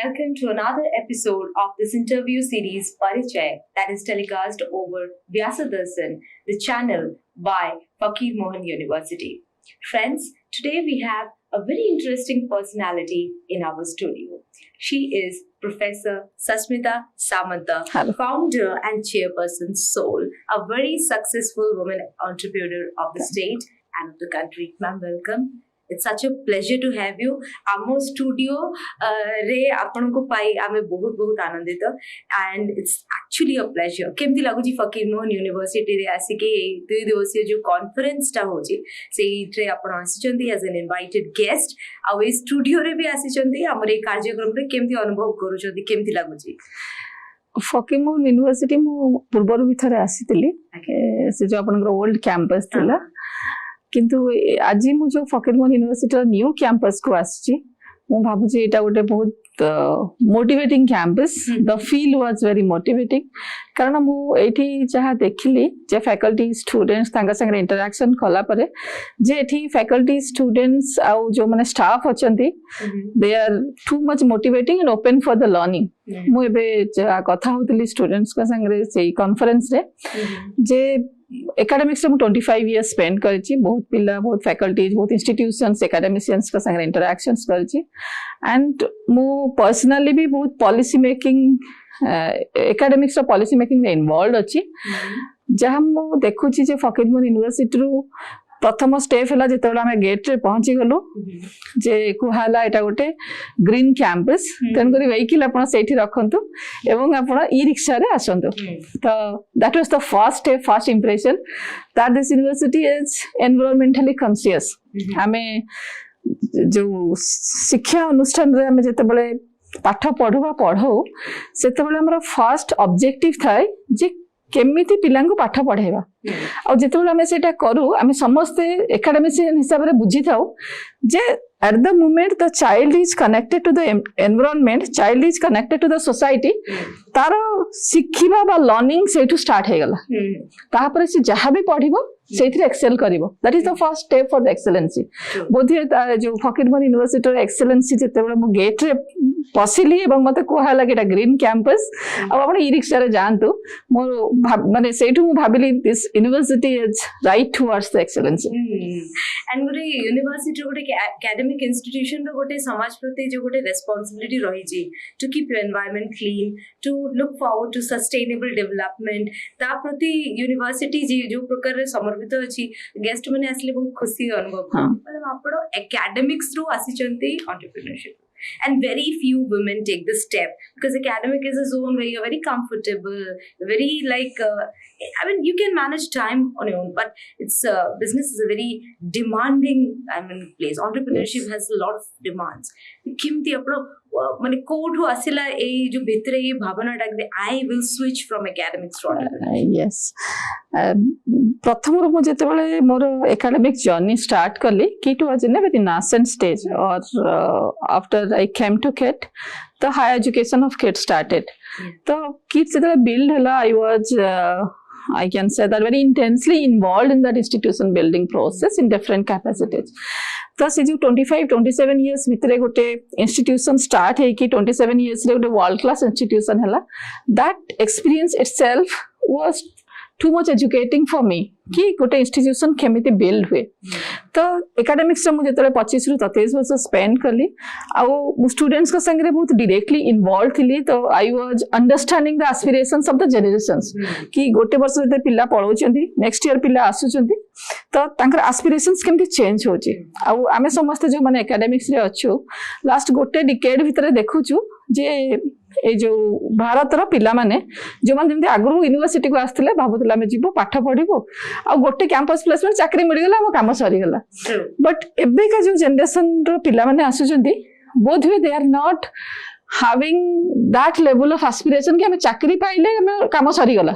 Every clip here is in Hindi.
welcome to another episode of this interview series Parichaya that is telecast over Vyasadasan, the channel by Fakir Mohan University. Friends, today we have a very interesting personality in our studio. She is Professor Sasmita Samanta, founder and chairperson Soul, a very successful woman entrepreneur of the state and of the country. Ma'am, welcome. It's such a pleasure to have you. Our studio re apanku pai ame bahut anandit and it's actually a pleasure. Kemti laguji Fakir Mohan University re asike dui divasiya jo conference ta hoji sei tre apan asichanti as an invited guest. Our studio re bi asichanti amare कार्यक्रम रे केमति अनुभव करूचंती केमति लाଗୁची फकीर मोहन यूनिवर्सिटी मु पूर्वर भी थरे आसीतिली से जो आपनकर ओल्ड कैंपस थिला किंतु आज मु जो Fakir Mohan university new campus को आसी मु भाबु जे एटा गोटे बहुत motivating campus the feel was very motivating कारण मु एठी जहा देखिली जे फैकल्टी स्टूडेंट्स तांगा संगे इंटरेक्शन कला परे जे एठी फैकल्टी स्टूडेंट्स आ जो माने स्टाफ अछंती they are too much motivating and open for the learning मु एबे कथा होतली स्टूडेंट्स का संगे सेही कॉन्फ्रेंस रे जे एकेडमिक्स में 25 years स्पेंड करछि बहुत पिला बहुत फैकल्टीज बहुत इंस्टीट्यूशंस एकेडमिशियंस का संगे इंटरेक्शंस करछि एंड मु पर्सनली भी बहुत policy making academics policy making में इन्वॉल्व अछि जहां मु देखुछि जे फकीर मोहन यूनिवर्सिटी रु प्रथम स्टेप हला जेतबेला हम गेट रे पहुंची गलो जे कुहाला एटा गोटे ग्रीन कैंपस तन करी वेहिकल आपण सेठी रखंतु एवं आपण ई रिक्शा रे आसंतु तो that was the first step first impression that this university is environmentally conscious हमें जो शिक्षा अनुष्ठान रे हम जेतबेले पाठ पढौ सेतबेले हमर फर्स्ट ऑब्जेक्टिव थाय जे केमिति पिलांको पाठ पढाइबा आ जेतबेला हमें सेटा करू हमें समस्त एकेडमिशियन हिसाब रे बुझी थाउ जे at the moment the child is connected to the environment child is connected to the society तारो सिखिबा बा लर्निंग सेठू स्टार्ट हे गला ता पर से जहां भी पढिबो सेथि एक्सेल करिवो that is the first step for the excellency बोधे जो फकीर मोहन यूनिवर्सिटी रो एक्सेलेंसी जेतेबेला मु गेट रे पसिली एवं मते कोहा लागेटा ग्रीन कैंपस अब आपण ई रिक्शा रे जानतु मोर माने सेठू मु भाबिली this university is right towards the excellency and गोटे यूनिवर्सिटी गोटे एकेडमिक इंस्टीट्यूशन रो गोटे समाज प्रति जो गोटे रिस्पांसिबिलिटी रही जी to keep your environment clean to look forward to sustainable development ता प्रति यूनिवर्सिटी जी जो प्रकार रे समर्पित अछि गेस्ट माने आसले बहुत खुशी अनुभव मतलब आपण एकेडमिक्स रो आसीचंती entrepreneurship and very few women take this step because academic is a zone where you're very comfortable very like I mean you can manage time on your own but it's business is a very demanding place entrepreneurship has a lot of demands kimti apno माने कोठो आसिला ए जो भितरे ये भावना डाक दे I will switch from academics to entrepreneurship yes प्रथम रो जेते बेले मोर एकेडमिक जर्नी स्टार्ट करली KIIT was in a very nascent stage और after I came to KIIT the higher education of KIIT started तो किड जेते बिल्ड हला I was I can say that very intensely involved in that institution building process in different capacities. तो से जो 25-27 years भितरे गोटे institution start है कि 27 years रे गोटे world class institution हला that experience itself was too much educating for me कि गोटे इंस्टीट्यूशन केमिति बिल्ड हुए तो एकेडमिक्स मु जेतले 25 रु 23 वर्ष स्पेंड करली आ स्टूडेंट्स का संगे बहुत डायरेक्टली इन्वॉल्व थिली तो I was understanding the aspirations of the generations कि गोटे वर्ष जते पिल्ला पळौचंती नेक्स्ट ईयर पिल्ला आसुचंती तो तांकर एस्पिरेशंस केमिति चेंज होची आ आमे समस्त जो माने एकेडमिक्स रे अछु लास्ट गोटे डिकेड भितरे देखुछु जे ए जो भारत रो पिला माने जो मान जेमति आगु यूनिवर्सिटी को आस्तले भाबुतला में जीवो पाठ पढिबो आ गोटे कैंपस प्लेसमेंट चाकरी मिल गेला हम काम सरी गेला बट एबे का जो जनरेशन रो पिला माने आसुचंती both way they are not having that level of aspiration कि हमें चाकरी पाइले हमें काम सरी गला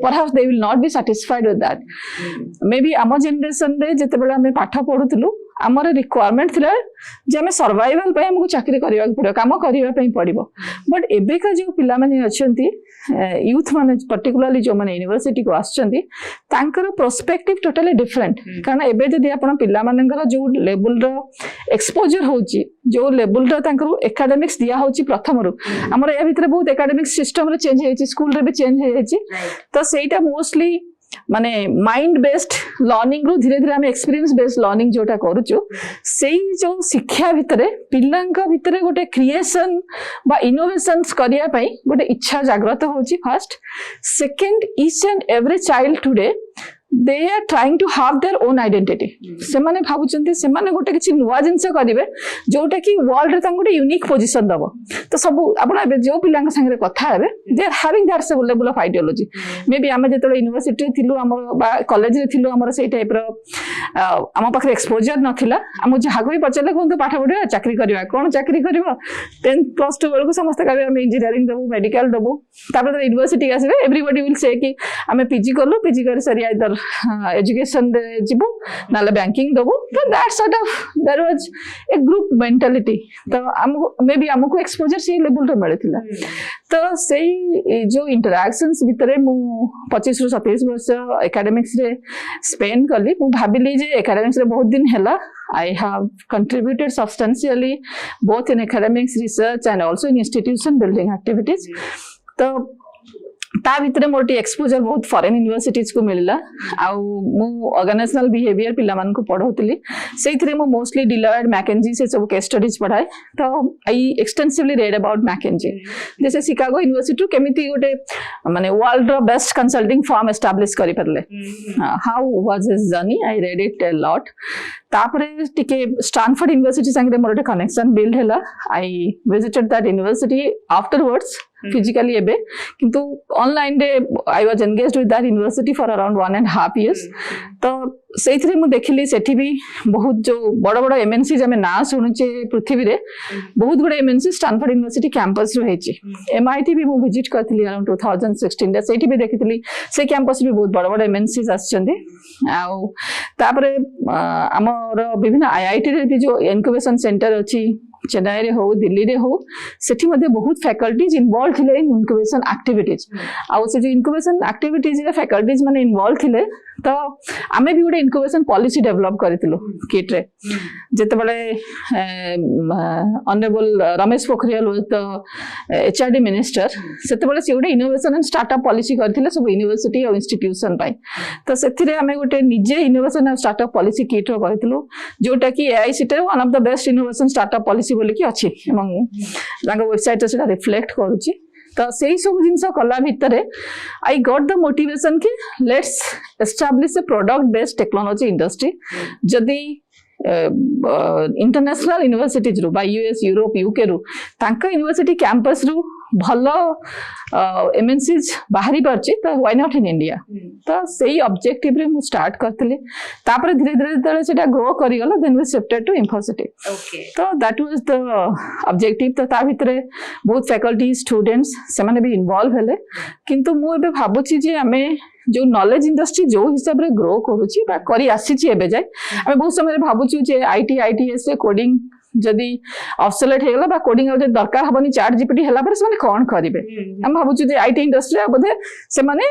perhaps they will not be satisfied with that maybe आम जनरेशन रे जेते बेला हमें पाठ पढुतलु आमर रिक्वायरमेंट थिला जे आम सर्वाइवल पे हमको चाकरी करबा पड़ो काम करबा पड़ो बट एबेका जो पिला माने अछंती यूथ माने पर्टिकुलरली जो माने यूनिवर्सिटी को आछंती तांकर पर्सपेक्टिव टोटली डिफरेंट कारण एबे जदी आपण पिला मानकर जो लेवल रो एक्सपोजर होची जो लेवल रो तांकर एकेडमिक्स दिया होची प्रथम रो हमर ए भितर बहुत एकेडमिक सिस्टम रे चेंज हेची स्कूल रे भी चेंज हेची तो सेटा मोस्टली माने माइंड बेस्ड लर्निंग रो धीरे धीरे हम एक्सपीरियंस बेस्ड लर्निंग जोटा करूचो सेई जो शिक्षा भितरे पिल्लांका भितरे गोटे क्रिएशन बा इनोवेशंस करिया पई गोटे इच्छा जागृत होची first second each and every child today they are trying to have their own identity से माने भाबुचंती से माने गोटे किछि नुवा जिंस करिवे जोटा कि वर्ल्ड रे तांगो यूनिक पोजीशन दबो तो सब आपण एबे जो पिलांग संगे कथा हेबे they are having that level of ideology may be आमे जेतले यूनिवर्सिटी थिलु हमर बा कॉलेज रे थिलु हमर सेई टाइप रो आम पाखरे एक्सपोजर नथिला हम जहाको भी पचले कोन पाठ पढिबा चाकरी करबा कोन चाकरी करबा 10 प्लस 2 बेलको समस्त कहबे हम इंजीनियरिंग दबो मेडिकल दबो तापर यूनिवर्सिटी आसीबे एवरीबॉडी विल से कि आमे पीजी करलो पीजी कर सरी आइदर एजुकेशन रे जिबो नाले बैंकिंग दबो तो that sort of their was a group mentality तो मे बी हमको एक्सपोजर से लेवल रे मिलथिला तो सेई जो इंटरैक्शंस भितरे मु 25 रु 27 वर्ष एकेडमिक्स रे स्पेंड करली मु भाबिली जे एकेडमिक्स रे बहुत दिन हैला I have contributed substantially both in academics research and also in institution building activities तो ता भितरे मोर एक्सपोजर बहुत फॉरेन यूनिवर्सिटीज को मिलला आउ मु ऑर्गेनाइजेशनल बिहेवियर पिला मान को पढौतली सेइथरे मु मोस्टली डिलॉयट मैकेंजी से सब केस स्टडीज पढाए तो आई एक्सटेंसिवली रेड अबाउट मैकेंजी जैसे शिकागो यूनिवर्सिटी केमिति गोटे माने वर्ल्ड रो बेस्ट कंसल्टिंग फर्म एस्टैब्लिश करि परले how was his journey I read it a lot तापरे टिके स्टैनफोर्ड यूनिवर्सिटी संगे मोर कनेक्शन बिल्ड हैला I visited that university afterwards physically ebe kintu online de I was engaged with that university for around 1.5 years तो सेइथरे मु देखिली सेठी भी बहुत जो बड़ बड़ एमएनसी जमे ना सुनुचे पृथ्वी रे बहुत बड़ एमएनसी स्टैनफोर्ड यूनिवर्सिटी कैंपस रो हेची एमआईटी भी मु विजिट करथिली अराउंड 2016 रे सेठी भी देखिथिली से कैंपस भी बहुत बड़ बड़ एमएनसी आछचंदी आउ तापरे हमर विभिन्न आईआईटी रे भी जो इनक्यूबेशन सेंटर अछि चेन्नई रे हो दिल्ली रे हो सेठी मध्ये बहुत फैकल्टीज इन्वॉल्व थिले इन इनक्यूबेशन एक्टिविटीज आउ से जो इनक्यूबेशन एक्टिविटीज रे फैकल्टीज माने इन्वॉल्व थिले तो आमे भी गोटे इनक्यूबेशन पॉलिसी डेवलप करथिलो किट रे जेते बळे honourable Ramesh Pokhriyal was the HRD minister सेते बळे से गोटे इनोवेशन एंड स्टार्टअप पॉलिसी करथिले सब यूनिवर्सिटी और इंस्टीट्यूशन पाई तो सेथिरे आमे गोटे निजे इनोवेशन एंड स्टार्टअप पॉलिसी किट रो करथिलो जोटा कि AICTE one of the best innovation startup policy बोली कि अछि एवं तांगा वेबसाइट रे सेटा रिफ्लेक्ट करूची तो सेही सब जिंस कला भितरे आई गॉट द मोटिवेशन कि let's establish A product based technology industry जदी इंटरनेशनल यूनिवर्सिटीज रु बाय यूएस यूरोप यूके रु तांका यूनिवर्सिटी कैंपस रु भलो एमएनसीज बाहरी परची तो व्हाई नॉट इन इंडिया तो सेही ऑब्जेक्टिव रे मु स्टार्ट करथले तापर धीरे धीरे तळे सेटा ग्रो करि गला then we shifted to Infocity okay तो दैट वाज द ऑब्जेक्टिव तो ता भितरे बहुत फैकल्टी स्टूडेंट्स से माने भी इन्वॉल्व हेले किंतु मु एबे भाबुची जे हमें जो नॉलेज इंडस्ट्री जो हिसाब रे ग्रो करूची बा करी आसीची एबे जाय हमें बहुत समय भाबुची जे आईटी आईटीएस से कोडिंग जदी ऑब्सोलेट हे गला बा कोडिंग आ जे दरकार हबनी चैट जीपीटी हला पर से माने कोन करिवे हम भाबुची जे आईटी इंडस्ट्री बोधे से माने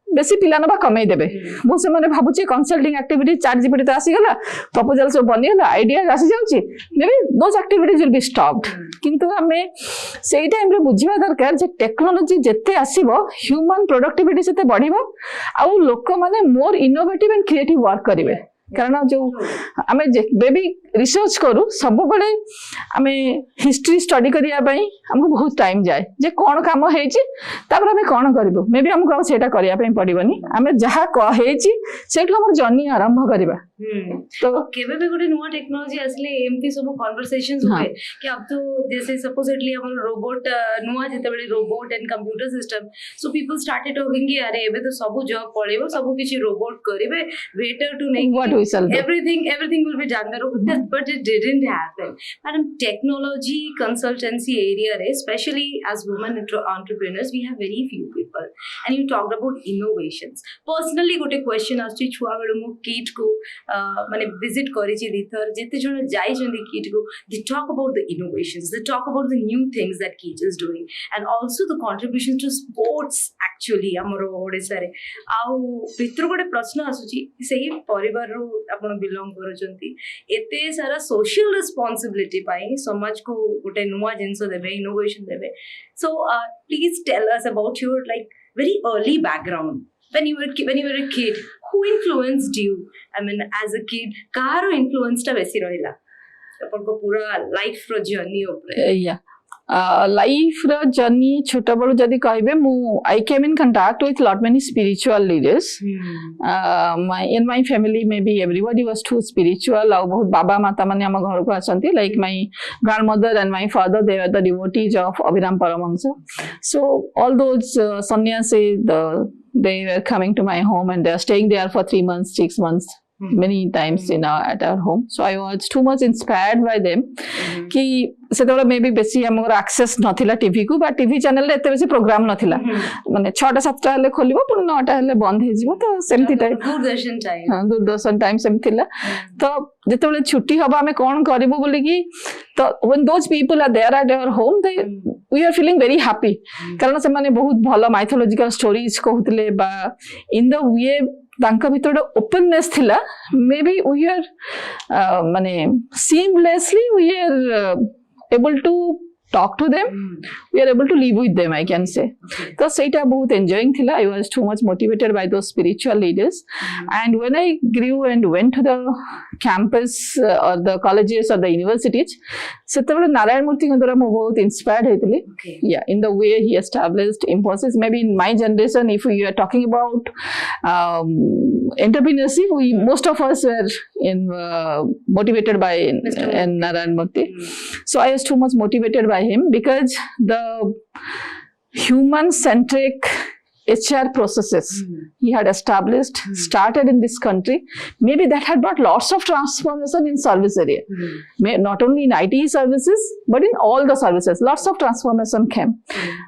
बेसी पिला नबा कमाई देबे बहुत से माने भाबुची कंसल्टिंग एक्टिविटी चैट जीपीटी तो आसी गला प्रपोजल सब बनी गला आईडिया आसी जाउची may be those activities will be stopped किंतु हमें सेही टाइम रे बुझिबा दरकार जे टेक्नोलॉजी जत्ते आसीबो ह्यूमन प्रोडक्टिविटी सेते बढ़िबो आ लोक माने मोर इनोवेटिव एंड क्रिएटिव वर्क करिवे कारण जो आमे बेबी रिसर्च करू सब बळे आमे हिस्ट्री स्टडी करिया पई हमको बहुत टाइम जाए जे कोन काम हेची तापर हमें कोन करबो मे बी हमको सेटा करिया पई पड़िबनी आमे जहा हेची सेठो हमर जर्नी आरंभ करबा तो केबे भी गोटे नुवा टेक्नोलॉजी असले एमपी सब कन्वर्सेशंस हुए कि अब तो जैसे सपोजिटली हमर रोबोट नुवा जते बळे robot and computer system so people started talking कि अरे एबे तो सब जॉब पळेबो सब किछि रोबोट करिवे वेटर टू नहीं we shall do. Everything will be done there, but it didn't happen. Madam, technology consultancy area, especially as women entrepreneurs, we have very few people. And you talked about innovations. Personally, gote question aschi chua belu mu kit ko mane visit karichi dithar jete jona jai jandi kit ko, they talk about the innovations, they talk about the new things that kit is doing, and also the contribution to sports actually amaro odisha re. Au pitru gote प्रश्न आसुची सेही परिवार रो आपण बिलोंग करचंती एते सारा सोशल रिस्पांसिबिलिटी पाई समाज को गोटे नुवा जिंस देबे इनोवेशन देबे. So please tell us about your like very early background when you were a kid. Who influenced you? I mean, as a kid, कारो इन्फ्लुएंस टा बेसी रहिला अपन को पूरा लाइफ रो जर्नी ऊपर. Yeah. Life journey chota balu jadi kahibe mu I came in contact with lot many spiritual leaders. In my family maybe everybody was too spiritual. Au bahut baba mata mane ama ghar ko asanti, like my grandmother and my father, they were the devotees of Abhiram Paramahansa. So all those sannyasi, they were coming to my home and they are staying there for 3 months, 6 months. Many times at our home. So I was too much inspired by them. कि सेतबेला मे बी बेसी हमर एक्सेस नथिला टीवी को, बा टीवी चैनल रे एते बेसी प्रोग्राम नथिला. माने 6टा 7टा हेले खोलिबो पुनी 9टा हेले बंद हे जिवो. तो सेमती टाइम दूरदर्शन टाइम, हां दूरदर्शन टाइम सेमथिला. तो जेतेबेले छुट्टी हबा हमें कोन करबो बोली कि, तो when those people are there at our home, we are feeling very happy. कारण से माने बहुत भलो माइथोलॉजिकल स्टोरीज कहउतले, बा इन द वे तांका भितर ओपननेस थिला. मे बी वी आर माने seamlessly we are able to talk to them, we are able to live with them, I can say. So seita bahut enjoying thila. I was too much motivated by those spiritual leaders. And when I grew and went to the campus or the colleges or the universities, setabele Narayan Murthy kodara mo bahut inspired heitili. Yeah, in the way he established Infosys. Maybe in my generation, if we are talking about entrepreneurship, most of us were motivated by Narayan Murthy. So I was too much motivated by him because the human centric HR processes he had established, started in this country, maybe that had brought lots of transformation in service area. Not only in IT services, but in all the services, lots of transformation came.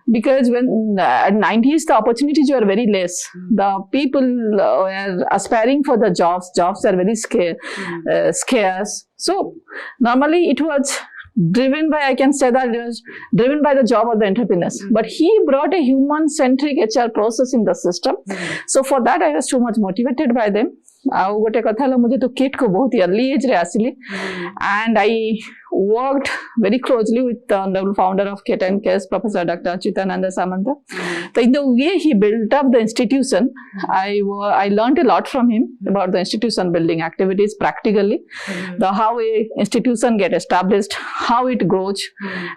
Because when at 90s, the opportunities were very less. The people were aspiring for the jobs are very scarce. So normally it was driven by, I can say that it was driven by the job of the entrepreneurs. But he brought a human-centric HR process in the system. So for that, I was too much motivated by them. ଆଉ ଗୋଟେ କଥା ହେଲା मुझे तो किट को बहुत अर्ली एज रे आसिली, and I worked very closely with the honorable founder of KIT and KS, Professor Dr. Sasmita Samanta. So in the way he built up the institution, I learned a lot from him about the institution building activities practically, how a institution get established, how it grows,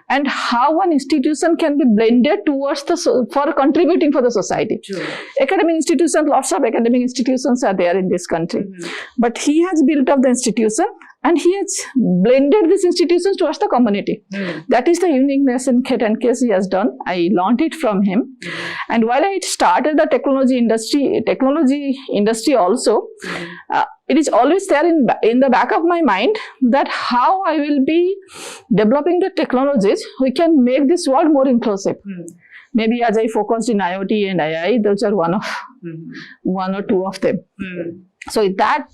and how one institution can be blended towards for contributing for the society. Academic institutions, lots of academic institutions are there in this country, but he has built up the institution and he has blended these institutions towards the community. That is the uniqueness in KIT and KS he has done. I learned it from him. And while I started the technology industry also, it is always there in the back of my mind that how I will be developing the technologies, we can make this world more inclusive. Maybe as I focused in IoT and AI, those are one or two of them. So in that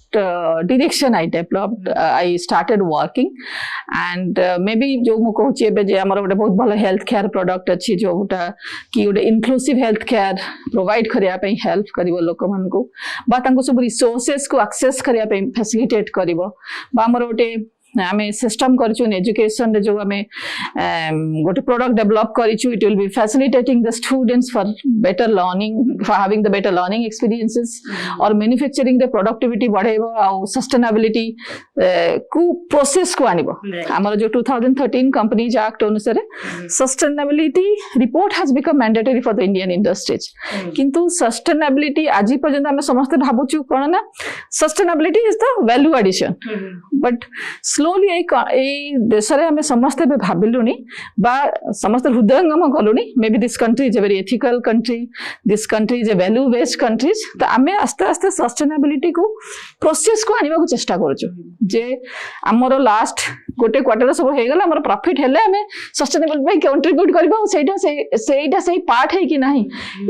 direction I developed, I started working, and maybe जो मु कहूची एबे जे हमर गोटे बहुत भलो हेल्थ केयर प्रोडक्ट अछि जोटा कि गोटे इंक्लूसिव हेल्थ केयर प्रोवाइड करिया पई हेल्प करिवो लोक मन को, बा तांको सब रिसोर्सेस को एक्सेस करिया पई फैसिलिटेट करिवो, बा हमर गोटे आमे सिस्टम करछु इन एजुकेशन रे जो आमे गोटे प्रोडक्ट डेवलप करछु, it will be facilitating the students for better learning, for having the better learning experiences, और मैन्युफैक्चरिंग द प्रोडक्टिविटी बढ़ाइबो आ सस्टेनेबिलिटी को प्रोसेस को आनिबो. हमर जो 2013 कंपनीज एक्ट अनुसार sustainability report has become mandatory for the Indian industries. किंतु सस्टेनेबिलिटी आजि पर्यंत हम समस्त भाबुछु कोन ना, sustainability is the value addition, but slowly ଏଇ ଦେଶରେ ଆମେ ସମସ୍ତେ ଏବେ ଭାବିଲୁଣି ବା ସମସ୍ତେ ହୃଦୟଙ୍ଗମ କଲୁଣି may be this country is a very ethical country, this country is a value based country. ତ ଆମେ ଆସ୍ତେ ଆସ୍ତେ ସଷ୍ଟେନେବିଲିଟିକୁ ପ୍ରୋସେସକୁ ଆଣିବାକୁ ଚେଷ୍ଟା କରୁଛୁ ଯେ ଆମର ଲାଷ୍ଟ ଗୋଟେ କ୍ୱାର୍ଟର ସବୁ ହେଇଗଲା, ଆମର ପ୍ରଫିଟ୍ ହେଲେ ଆମେ ସଷ୍ଟେନେବଲ ପାଇଁ କଣ୍ଟ୍ରିବ୍ୟୁଟ୍ କରିବା। ଆଉ ସେଇଟା ସେଇ ପାର୍ଟ ହେଇକି ନାହିଁ,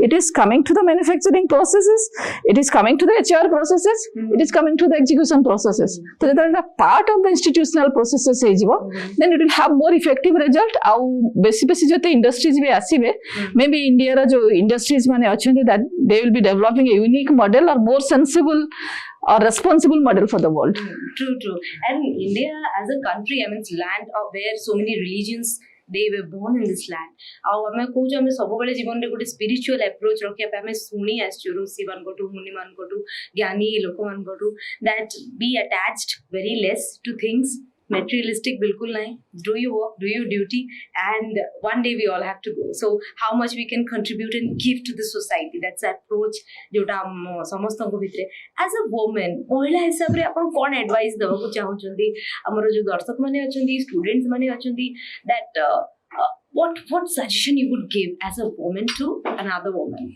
it is coming to the manufacturing processes, it is coming to the HR processes, it is coming to the execution processes. ତ ଯେତେବେଳେ ପାର୍ଟ ଅଫ ଦ ଇନଷ୍ଟିଟ୍ୟୁସନାଲ ପ୍ରୋସେସେସ୍ ହେଇଯିବ ଦେନ୍ ଇଟ୍ ୱିଲ୍ ହାଭ୍ ମୋର ଇଫେକ୍ଟିଭ ରେଜଲ୍ଟ। ଆଉ ବେଶୀ ଯେତେ ଇଣ୍ଡଷ୍ଟ୍ରିଜ୍ ବି ଆସିବେ ମେ ବି ଇଣ୍ଡିଆର ଯୋଉ ଇଣ୍ଡଷ୍ଟ୍ରିଜ୍ ମାନେ ଅଛନ୍ତି that they will be developing a unique model or more sensible or responsible model for the world. True. And India as a country, I mean, it's land of where so many religions they were born in this land. ଆଉ ଆମେ କହୁଛୁ ଆମେ ସବୁବେଳେ ଜୀବନରେ ଗୋଟେ ସ୍ପିରିଚୁଆଲ ଆପ୍ରୋଚ୍ ରଖିବା ପାଇଁ ଆମେ ଶୁଣି ଆସିଛୁ ଋଷି ମାନଙ୍କଠୁ, ମୁନି ମାନଙ୍କଠୁ, ଜ୍ଞାନୀ ଲୋକମାନଙ୍କଠୁ that be attached very less to things, materialistic bilkul nahi, do your work, do your duty, and one day we all have to go. So how much we can contribute and give to the society, that's the approach jota samastanko bhitre as a woman mahila hisab re apan kon advice deba ku chahunchandi amaro jo darshak mane achandi, students mane achandi, that what suggestion you would give as a woman to another woman?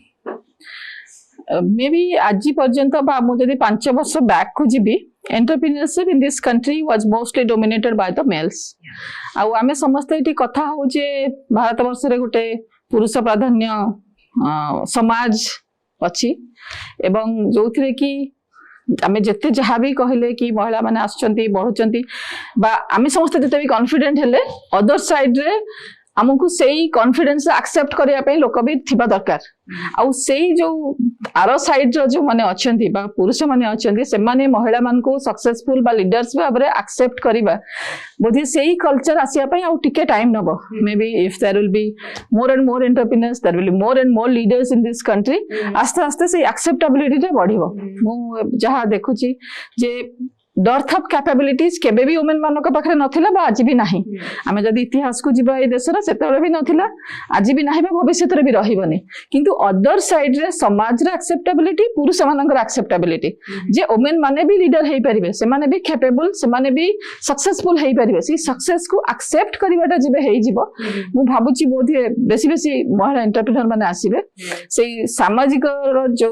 May be आज पर्यंत बा मु जदि 5 वर्ष बैक को जीबी entrepreneurship in this country was mostly dominated by the males. आ आमे समस्त एटी कथा हो जे भारत वर्ष रे गुटे पुरुष प्राधान्य समाज अछि एवं जोथिरे कि आमे जते जहा भी कहले कि महिला माने आछंती बढ़ुचंती बा आमे समस्त जते भी कॉन्फिडेंट हेले अदर साइड रे हमको सेही कॉन्फिडेंस एक्सेप्ट करिया पे लोक भी थिबा दरकार। आउ सेही जो आरो साइड जो माने अछंती बा पुरुष माने अछंती से माने महिला मान को सक्सेसफुल बा लीडर्स भाबरे एक्सेप्ट करिबा बोधि सेही कल्चर आसिया पे आउ टिके टाइम नबो। May be if there will be more and more entrepreneurs, there will be more and more leaders in this country, आस्ते आस्ते से एक्सेप्टेबिलिटी रे बढ़िबो। मु जहा देखुची जे डर्थ ऑफ कैपेबिलिटीज केबे भी वुमेन मानक पाखरे नथिला बा आज भी नाही। आमे जदी इतिहास को जिबा ए देशर सेतबे भी नथिला, आज भी नाही बा भविष्य रे भी रहिबनी। किंतु अदर साइड रे समाज रे एक्सेप्टेबिलिटी, पुरुष मानकर एक्सेप्टेबिलिटी जे वुमेन माने भी लीडर हेई परिबे, से माने भी कैपेबल, से माने भी सक्सेसफुल हेई परिबे, सी सक्सेस को एक्सेप्ट करिवाटा जिबे हेई जिवो। मु भाबुची बोधे बेसी महिला एंटरप्रेन्योर माने आसीबे, सेई सामाजिक जो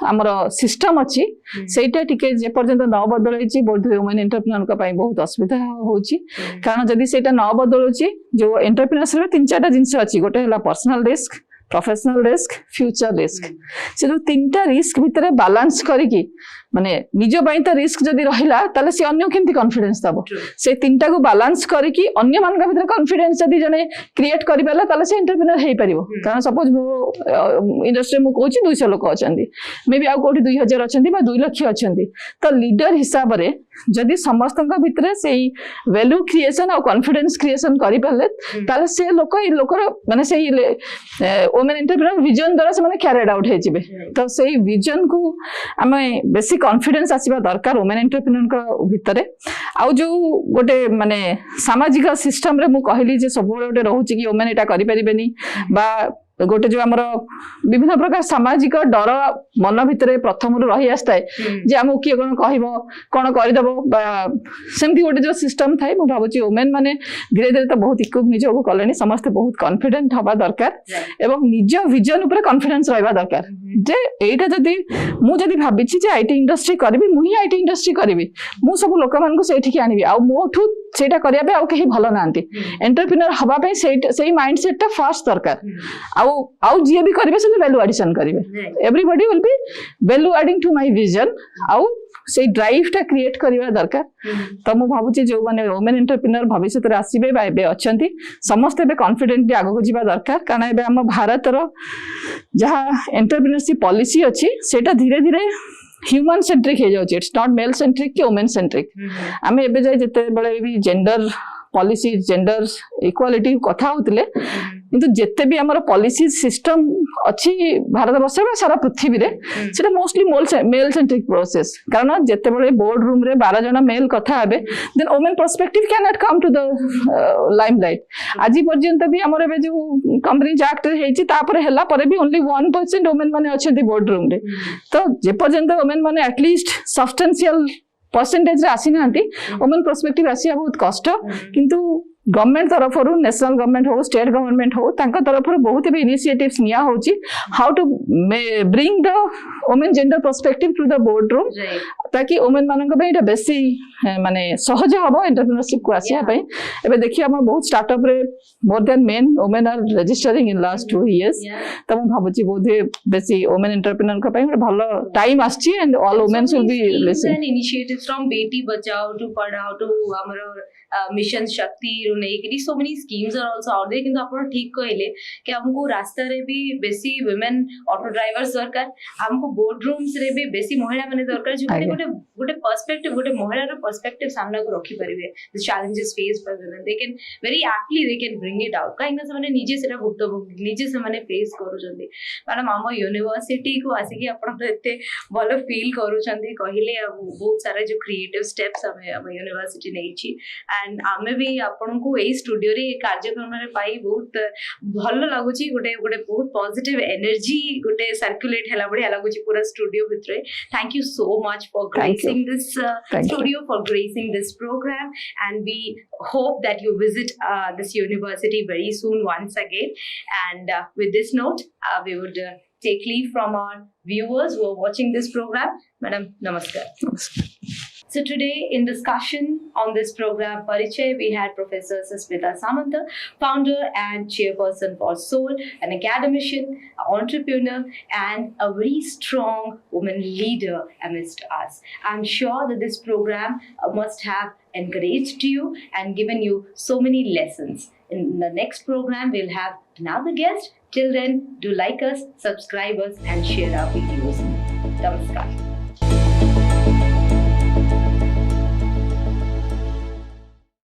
आमर सिस्टम अच्छी सेटा टिके जे पर्यंत न बदलैछि बोध वुमेन एंटरप्रेन्योर का पाई बहुत असुविधा होछि। कारण जदि सेटा न बदलुछि जो एंटरप्रेन्योरशिप रे 3-4टा जिंस अछि, गोटे हला personal risk, professional risk, future risk. से जो 3टा रिस्क भितरे बैलेंस करिकि माने निज पई त रिस्क जदि रहिला ताले से अन्य केमति कॉन्फिडेंस दबो, से 3टा को बैलेंस करिकि अन्य मानका भितरे कॉन्फिडेंस जदि जने क्रिएट करि पाला ताले से एंटरप्रेन्योर हेई परिबो। कारण सपोज मो इंडस्ट्री मु कहूची 200 लोक अछंती, मे बी आ कोठी 2000 अछंती बा 2 लाख अछंती, तो लीडर हिसाब रे जदि समस्तंका भितरे सेही वैल्यू क्रिएशन और कॉन्फिडेंस क्रिएशन करि पाले ताले से लोक ई लोकर माने सेही वुमेन एंटरप्रेन्योर विजन द्वारा से माने कैरिड आउट हे जिवे। तो सेही विजन को हमें बेसी कॉन्फिडेंस आसीबा दरकार वुमेन एंटरप्रेन्योर का भितरे। आउ जो गोटे माने सामाजिक सिस्टम रे मु कहली जे सब गोटे रहउची कि वुमेन एटा करि परिबेनी बा गोटे जो आमर विभिन्न प्रकार सामाजिक डर मन भितर प्रथम रही आसता है जे आम किए कौन कह करदेव सेमती गोटे जो सिस्टम थाए मुझे भावुँ वुमेन माने धीरे धीरे तो बहुत इक्विप निजक कले समस्ते बहुत कॉन्फिडेंट हवा दरकार एवं निज विजन उपर कॉन्फिडेंस रहा दरकार जे एटा जदि मुझे भावी आईटी इंडस्ट्री करी मुझे आईटी इंडस्ट्री करी मु सब लोक मानक आनी मोठू सेटा करने आउ कहीं भल ना एंटरप्रेन्योर हवाई से माइंड सेट फास्ट दरकार आउ जी भी करेंगे से वैल्यू एडिशन करेंगे everybody will be value adding to my vision आउ से ड्राइव टा क्रिएट करवा दरकार। तो मुझे भावुँ जो मैंने वुमेन एंटरप्रेन्योर भविष्य में आसबे अच्छा समस्ते कॉन्फिडेंटली आगक जावा दरकार कारण एबे आम भारतर जहाँ एंटरप्रेन्योरशिप पॉलिसी अच्छी सेटा धीरे धीरे ह्यूमन सेंट्रिक हो जाउछि इट्स नॉट मेल सेंट्रिक कि वुमेन सेंट्रिक आमे एबे जाय जते बेले भी जेंडर पॉलिसी जेंडर इक्वालिटी कथा होतिले किंतु जेते भी हमर पॉलिसी सिस्टम अछि भारत वर्ष में सारा पृथ्वी रे सेटा मोस्टली मेल सेंट्रिक प्रोसेस कारण जेते बेले बोर्ड रूम रे 12 जना मेल कथा हेबे then women perspective can not come to the limelight आज पर्यंत भी हमर एबे जो कंपनी एक्ट हेछि तापर हैला पर भी ओनली 1% वुमेन माने अछंती बोर्ड रूम रे तो जे पर्यंत वुमेन माने एटलीस्ट सब्सटेंशियल परसेंटेज आसी ना वुमेन पर्सपेक्टिव आसिया बहुत कष्ट किंतु गवर्नमेंट तरफ नेशनल गवर्नमेंट हो स्टेट गवर्नमेंट हो तरफ बहुत भी इनिशिएटिव्स निया होची how to bring the women gender perspective to the board room ताकि वुमेन मानक पे एटा बेसी माने सहज हबो एंटरप्रेन्योरशिप को आसिया पे एबे देखिए हम बहुत स्टार्टअप रे more than men women are registering in last 2 years त हम भाबुची बहुत बेसी वुमेन एंटरप्रेन्योर का पे भलो टाइम आछि and all women should be listening initiatives from Beti Bachao to पढ़ाओ टू हमर मिशन शक्ति रो नहीं so many schemes are also out there किंतु आपण ठीक कहले कि हमको रास्ता रे भी बेसी वुमेन ऑटो ड्राइवर्स दरकार हमको बोर्ड रूम्स रे भी बेसी महिला माने दरकार जो गोटे पर्सपेक्टिव गोटे महिला रो पर्सपेक्टिव सामना को रखी परिबे the challenges face by women they can very actually they can bring it out काहे से माने निजे सेरा भुक्तभोगी निजे से माने फेस करू जंदी माने मामा यूनिवर्सिटी को आसी कि आपण तो एते भलो फील करू जंदी कहिले बहुत सारा जो क्रिएटिव स्टेप्स हम यूनिवर्सिटी नै छी एंड आमे भी आपण को ए स्टूडियो रे कार्यक्रम रे पाई बहुत भलो लागुची गोटे गोटे बहुत पॉजिटिव एनर्जी गोटे सर्कुलेट हला बढिया लागुची पूरा स्टूडियो भितरे thank you so much for gracing this studio for gracing this programme and we hope that you visit this university very soon once again and with this note we would take leave from our viewers who are watching this program. Madam, namaskar. Namaskar. So today in discussion on this program Parichaya, we had Professor Sasmita Samanta, founder and chairperson for Soul, an academician, an entrepreneur and a very strong woman leader amidst us. I'm sure that this program must have encouraged you and given you so many lessons. In the next program, we'll have another guest. Till then, do like us, subscribe us and share our videos. Namaskar.